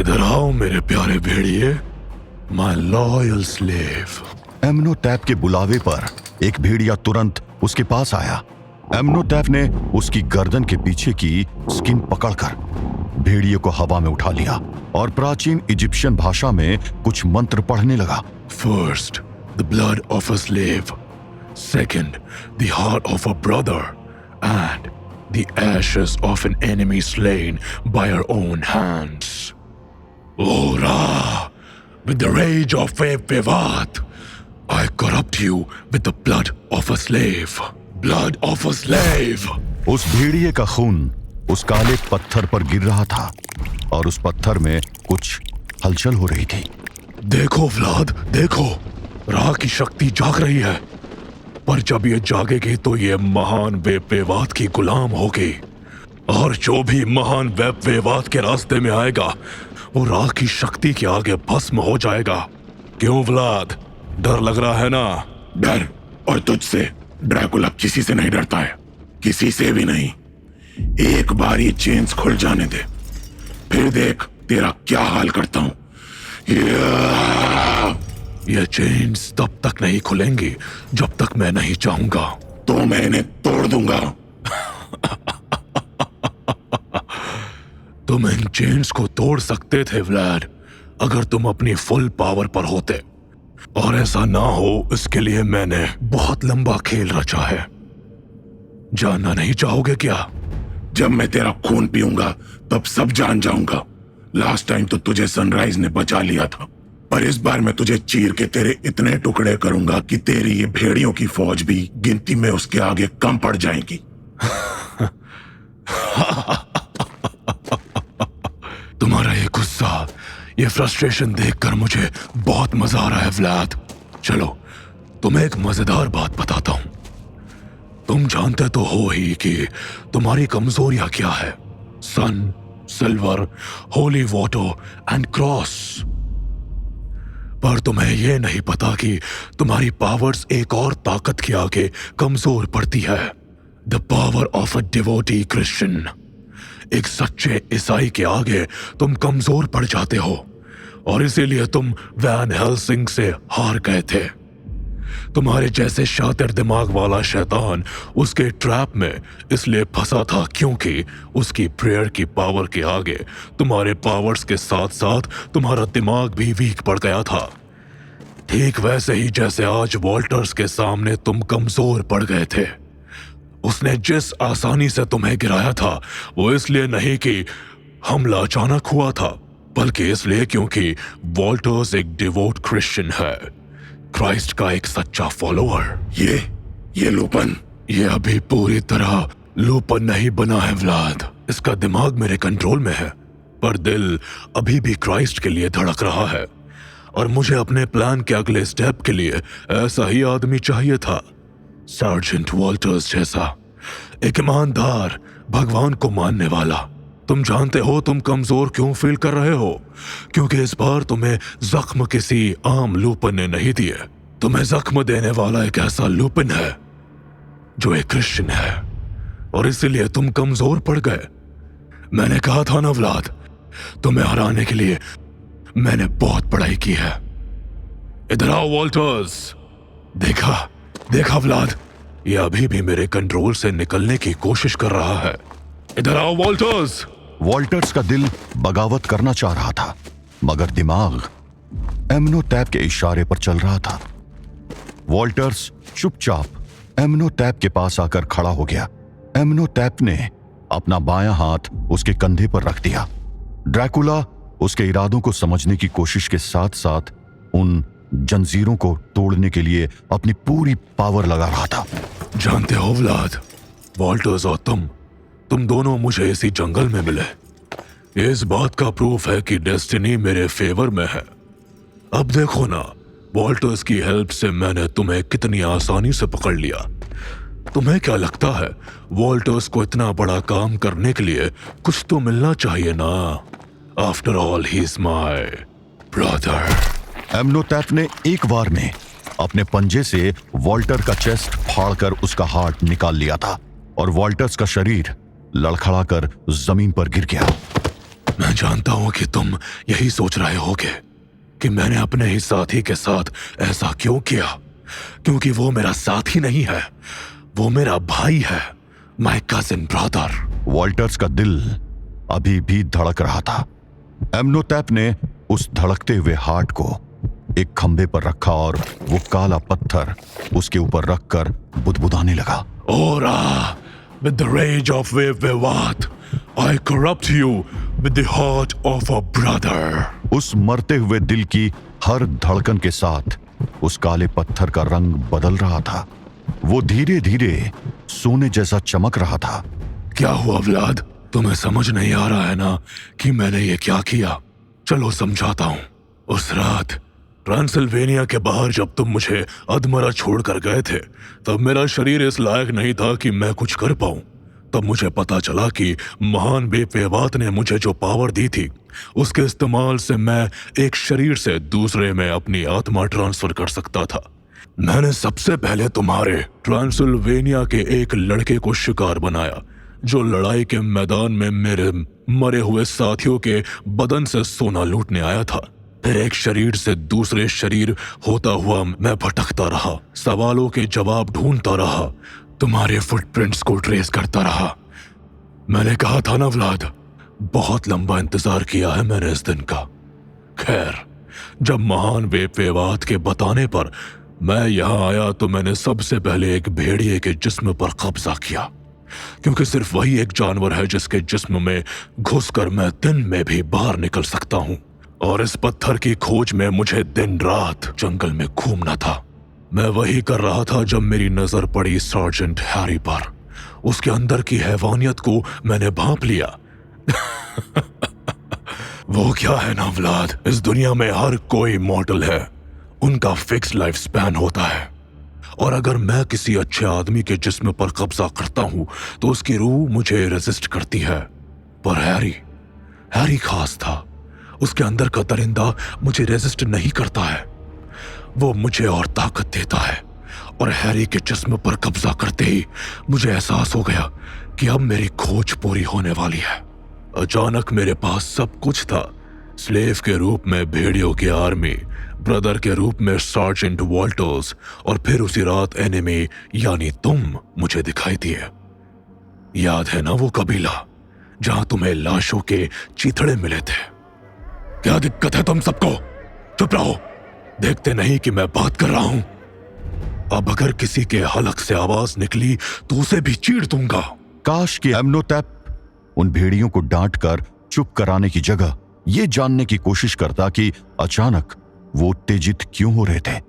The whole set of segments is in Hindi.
इधर आओ मेरे प्यारे भेड़िए, माय लॉयल स्लेव। एमनोटैप के बुलावे पर एक भेड़िया तुरंत उसके पास आया। एमनोटैप ने उसकी गर्दन के पीछे की स्किन पकड़कर भेड़िए को हवा में उठा लिया और प्राचीन इजिप्शियन भाषा में कुछ मंत्र पढ़ने लगा। First the blood of a slave, second the heart of a brother and the ashes of an enemy slain by our own hands. O Ra, with the rage of Vivat, I corrupt you with the blood of a slave. Blood of a slave. उस भेड़िए का खून उस काले पत्थर पर गिर रहा था और उस पत्थर में कुछ हलचल हो रही थी। देखो व्लाद, देखो, रा की शक्ति जाग रही है, पर जब ये जागेगी तो ये महान वेवाद की गुलाम होगी, और जो भी महान वेवाद के रास्ते में आएगा वो रा की शक्ति के आगे भस्म हो जाएगा। क्यों व्लाद, डर लग रहा है ना? डर? और तुझसे? ड्रैकुला किसी से नहीं डरता है, किसी से भी नहीं। एक बार ये चेन्स खुल जाने दे, फिर देख तेरा क्या हाल करता हूं। ये चेन्स तब तक नहीं खुलेंगी जब तक मैं नहीं चाहूंगा। तो मैं इन्हें तोड़ दूंगा। तुम इन चेन्स को तोड़ सकते थे व्लाड, अगर तुम अपनी फुल पावर पर होते, और ऐसा ना हो इसके लिए मैंने बहुत लंबा खेल रचा है। जानना नहीं चाहोगे क्या? जब मैं तेरा खून पीऊंगा तब सब जान जाऊंगा। लास्ट टाइम तो तुझे सनराइज ने बचा लिया था, पर इस बार मैं तुझे चीर के तेरे इतने टुकड़े करूंगा कि तेरी ये भेड़ियों की फौज भी गिनती में उसके आगे कम पड़ जाएगी। तुम्हारा ये गुस्सा, ये फ्रस्ट्रेशन देखकर मुझे बहुत मजा आ रहा है व्लाद। चलो तुम्हें एक मजेदार बात बताता हूं। तुम जानते तो हो ही कि तुम्हारी कमजोरियां क्या है। Sun, silver, holy water and cross. पर तुम्हें यह नहीं पता कि तुम्हारी पावर्स एक और ताकत के आगे कमजोर पड़ती है। The power of a devotee Christian. एक सच्चे ईसाई के आगे तुम कमजोर पड़ जाते हो, और इसीलिए तुम वैन हेल्सिंग से हार गए थे। तुम्हारे जैसे शातिर दिमाग वाला शैतान उसके ट्रैप में इसलिए फंसा था क्योंकि उसकी प्रेयर की पावर के आगे तुम्हारे पावर्स के साथ साथ तुम्हारा दिमाग भी वीक पड़ गया था। ठीक वैसे ही जैसे आज वॉल्टर्स के सामने तुम कमजोर पड़ गए थे। उसने जिस आसानी से तुम्हें गिराया था वो इसलिए नहीं कि हमला अचानक हुआ था, बल्कि इसलिए क्योंकि वॉल्टर्स एक डिवोट क्रिश्चियन है, क्राइस्ट का एक सच्चा फॉलोअर। ये लूपन, ये अभी पूरी तरह लूपन नहीं बना है व्लाद। इसका दिमाग मेरे कंट्रोल में है, पर दिल अभी भी क्राइस्ट के लिए धड़क रहा है, और मुझे अपने प्लान के अगले स्टेप के लिए ऐसा ही आदमी चाहिए था, सर्जेंट वॉल्टर्स जैसा, एक ईमानदार, भगवान को मानने वाला। तुम जानते हो तुम कमजोर क्यों फील कर रहे हो? क्योंकि इस बार तुम्हें जख्म किसी आम लूपन ने नहीं दिए। तुम्हें जख्म देने वाला एक ऐसा लूपन है जो एक क्रिश्चियन है, और इसीलिए तुम कमजोर पड़ गए। मैंने कहा था ना व्लाद, तुम्हें हराने के लिए मैंने बहुत पढ़ाई की है। इधर आओ वॉल्टर्स। देखा व्लाद, ये अभी भी मेरे कंट्रोल से निकलने की कोशिश कर रहा है। इधर आओ वॉल्टर्स। वॉल्टर्स का दिल बगावत करना चाह रहा था, मगर दिमाग एमनोटैप के इशारे पर चल रहा था। वॉल्टर्स चुपचाप एमनोटैप के पास आकर खड़ा हो गया। एमनोटैप ने अपना बायां हाथ उसके कंधे पर रख दिया। ड्रैकुला उसके इरादों को समझने की कोशिश के साथ साथ उन जंजीरों को तोड़ने के लिए अपनी पूरी पावर लगा रहा था। जानते हो व्लाद, वॉल्टर्स और तुम दोनों मुझे इसी जंगल में मिले। ये इस बात का प्रूफ है कि डेस्टिनी मेरे फेवर में है। अब देखो ना, वॉल्टर्स की हेल्प से मैंने तुम्हें कितनी आसानी से पकड़ लिया। तुम्हें क्या लगता है, वॉल्टर्स को इतना बड़ा काम करने के लिए कुछ तो मिलना चाहिए ना? After all he is my brother. Amenhotep ने एक बार में अपने पंजे से वॉल्टर का चेस्ट फाड़कर उसका हार्ट निकाल लिया था, और वॉल्टर्स का शरीर लड़खड़ाकर जमीन पर गिर गया। मैं जानता हूं कि तुम यही सोच रहे होगे कि मैंने अपने ही साथी के साथ ऐसा क्यों किया, क्योंकि वो मेरा साथी नहीं है, वो मेरा भाई है, माय कजिन ब्रदर। वॉल्टर्स का दिल अभी भी धड़क रहा था। एम्नोटैप ने उस धड़कते हुए हार्ट को एक खंभे पर रखा और वो काला पत्थर उसके ऊपर रखकर बुदबुदाने लगा। Ora, with the rage of Vivat, I corrupt you with the heart of a brother. उस मरते हुए दिल की हर धड़कन के साथ उस काले पत्थर का रंग बदल रहा था। वो धीरे धीरे सोने जैसा चमक रहा था। क्या हुआ व्लाद? तुम्हें समझ नहीं आ रहा है ना कि मैंने ये क्या किया? चलो समझाता हूँ। उस रात ट्रांसिल्वेनिया के बाहर जब तुम मुझे अधमरा छोड़कर गए थे, तब मेरा शरीर इस लायक नहीं था कि मैं कुछ कर पाऊं। तब मुझे पता चला कि महान बेपेवात ने मुझे जो पावर दी थी, उसके इस्तेमाल से मैं एक शरीर से दूसरे में अपनी आत्मा ट्रांसफर कर सकता था। मैंने सबसे पहले तुम्हारे ट्रांसिल्वेनिया के एक लड़के को शिकार बनाया, जो लड़ाई के मैदान में मेरे मरे हुए साथियों के बदन से सोना लूटने आया था। फिर एक शरीर से दूसरे शरीर होता हुआ मैं भटकता रहा, सवालों के जवाब ढूंढता रहा, तुम्हारे फुटप्रिंट्स को ट्रेस करता रहा। मैंने कहा था ना व्लाद, बहुत लंबा इंतजार किया है मैंने इस दिन का। खैर, जब महान बेपेवात के बताने पर मैं यहाँ आया तो मैंने सबसे पहले एक भेड़िए के जिस्म पर कब्जा किया, क्योंकि सिर्फ वही एक जानवर है जिसके जिस्म में घुसकर मैं दिन में भी बाहर निकल सकता हूँ। और इस पत्थर की खोज में मुझे दिन रात जंगल में घूमना था। मैं वही कर रहा था जब मेरी नजर पड़ी सार्जेंट हैरी पर। उसके अंदर की हैवानियत को मैंने भांप लिया। वो क्या है ना व्लाद, इस दुनिया में हर कोई मॉर्टल है, उनका फिक्स लाइफ स्पैन होता है। और अगर मैं किसी अच्छे आदमी के जिस्म पर कब्जा करता हूं तो उसकी रूह मुझे रेजिस्ट करती है। पर हैरी खास था। उसके अंदर का दरिंदा मुझे रेजिस्ट नहीं करता है, वो मुझे और ताकत देता है। और हैरी के जिस्म पर कब्जा करते ही मुझे एहसास हो गया कि अब मेरी खोज पूरी होने वाली है। अचानक मेरे पास सब कुछ था। स्लेव के रूप में भेड़ियों की आर्मी, ब्रदर के रूप में सार्जेंट वॉल्टर्स, और फिर उसी रात एनिमी यानी तुम मुझे दिखाई दिए। याद है ना वो कबीला जहां तुम्हें लाशों के चीथड़े मिले थे? क्या दिक्कत है तुम सबको? चुप रहो, देखते नहीं कि मैं बात कर रहा हूं। अब अगर किसी के हलक से आवाज निकली तो उसे भी चीर दूंगा। काश कि एम्नोटैप उन भेड़ियों को डांट कर चुप कराने की जगह ये जानने की कोशिश करता कि अचानक वो उत्तेजित क्यों हो रहे थे,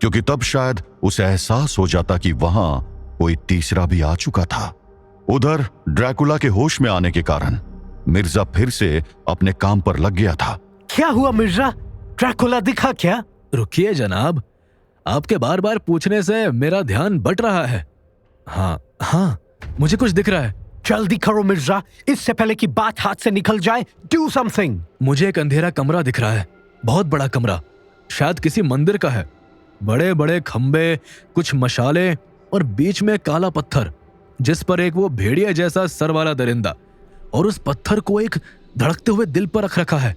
क्योंकि तब शायद उसे एहसास हो जाता कि वहां कोई तीसरा भी आ चुका था। उधर ड्रैकुला के होश में आने के कारण मिर्जा फिर से अपने काम पर लग गया था। क्या हुआ मिर्जा? ड्रैकुला दिखा क्या? रुकिए जनाब, आपके बार बार पूछने से मेरा ध्यान बट रहा है। हाँ, मुझे कुछ दिख रहा है। जल्दी करो मिर्जा, इससे पहले कि बात हाथ से निकल जाए। Do something. मुझे एक अंधेरा कमरा दिख रहा है, बहुत बड़ा कमरा, शायद किसी मंदिर का है। बड़े बड़े खंबे, कुछ मशाले और बीच में काला पत्थर जिस पर एक वो भेड़िया जैसा सर वाला दरिंदा, और उस पत्थर को एक धड़कते हुए दिल पर रख रखा है।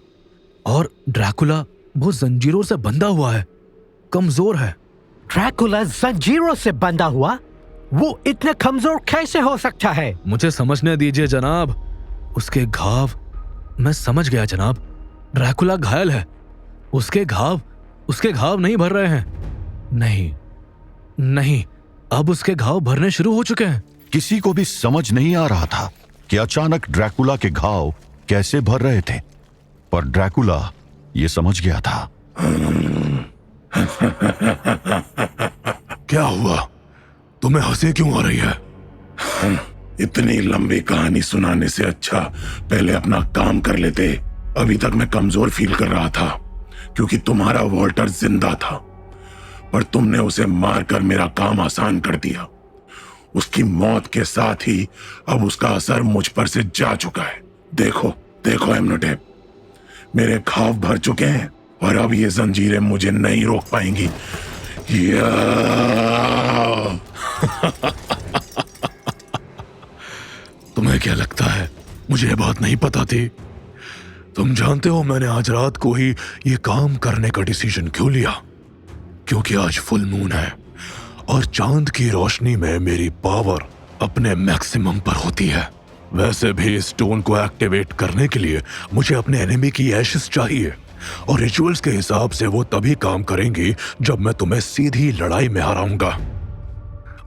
और ड्रैकुला वो जंजीरों से बंधा हुआ है, कमजोर है। ड्रैकुला जंजीरों से बंधा हुआ? वो इतना कमजोर कैसे हो सकता है? मुझे समझने दीजिए जनाब, उसके घाव, मैं समझ गया जनाब, ड्रैकुला घायल है। उसके घाव नहीं भर रहे हैं। नहीं, अब उसके घाव भरने शुरू हो चुके हैं। किसी को भी समझ नहीं आ रहा था कि अचानक ड्रैकुला के घाव कैसे भर रहे थे, पर ड्रैकुला ये समझ गया था। क्या हुआ? तुम्हें हंसी क्यों आ रही है? इतनी लंबी कहानी सुनाने से अच्छा पहले अपना काम कर लेते। अभी तक मैं कमजोर फील कर रहा था क्योंकि तुम्हारा वॉल्टर जिंदा था, पर तुमने उसे मारकर मेरा काम आसान कर दिया। उसकी मौत के साथ ही अब उसका असर मुझ पर से जा चुका है। देखो एम्नोटैप, मेरे घाव भर चुके हैं और अब ये जंजीरें मुझे नहीं रोक पाएंगी। तुम्हें क्या लगता है मुझे ये बात नहीं पता थी? तुम जानते हो मैंने आज रात को ही ये काम करने का डिसीजन क्यों लिया? क्योंकि आज फुल मून है और चांद की रोशनी में मेरी पावर अपने मैक्सिमम पर होती है। वैसे भी इस स्टोन को एक्टिवेट करने के लिए मुझे अपने एनिमी की एशेस चाहिए और रिचुअल्स के हिसाब से वो तभी काम करेंगी जब मैं तुम्हें सीधी लड़ाई में हराऊंगा।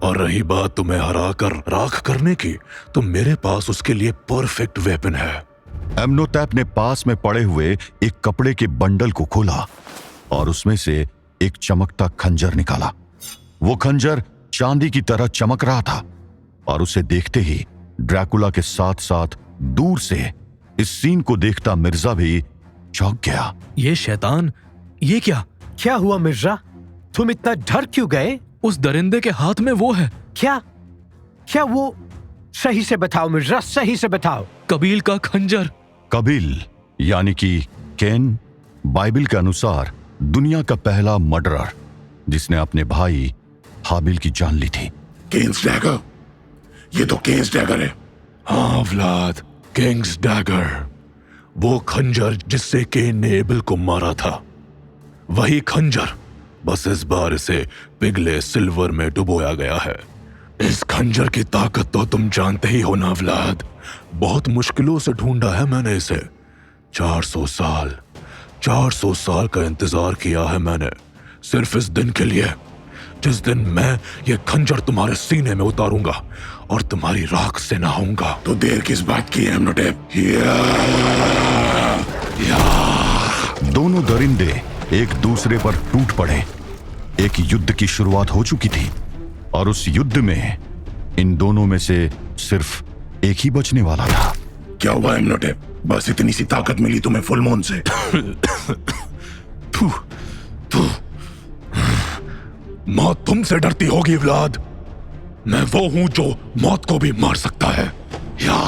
और रही बात तुम्हें हराकर राख करने की, तो मेरे पास उसके लिए परफेक्ट वेपन है। एमनोटैप ने पास में पड़े हुए एक कपड़े के बंडल को खोला और उसमें से एक चमकता खंजर निकाला। वो खंजर चांदी की तरह चमक रहा था और उसे देखते ही ड्रैकुला के साथ साथ दूर से इस सीन को देखता मिर्जा भी चौंक गया। ये शैतान, ये क्या? क्या हुआ मिर्जा? तुम इतना डर क्यों गए? उस दरिंदे के हाथ में वो है। क्या क्या वो? सही से बताओ मिर्जा, सही से बताओ। कबील का खंजर। कबील यानी कि कैन, बाइबल के अनुसार दुनिया का पहला मर्डरर जिसने अपने भाई हाबिल की जान ली थी। केन्स डैगर, ये तो केन्स डैगर है। हाँ व्लाद, किंग्स डैगर, वो खंजर जिससे केन ने एबल को मारा था, वही खंजर। बस इस बार इसे पिघले सिल्वर में डुबोया गया है। इस खंजर की ताकत तो तुम जानते ही हो ना व्लाद। बहुत मुश्किलों से ढूंढा है मैंने इसे। 400 साल का इंतजार किया है मैंने सिर्फ इस दिन के लिए, जिस दिन मैं ये खंजर तुम्हारे सीने में उतारूंगा और तुम्हारी राख से नहाऊंगा। तो देर किस बात की है एमनोटैप? दोनों दरिंदे एक दूसरे पर टूट पड़े। एक युद्ध की शुरुआत हो चुकी थी और उस युद्ध में इन दोनों में से सिर्फ एक ही बचने वाला था। क्या हुआ एमनोटैप? बस इतनी सी ताकत मिली तुम्हें फुल मून से? मौत तुमसे डरती होगी व्लाद। मैं वो हूं जो मौत को भी मार सकता है। या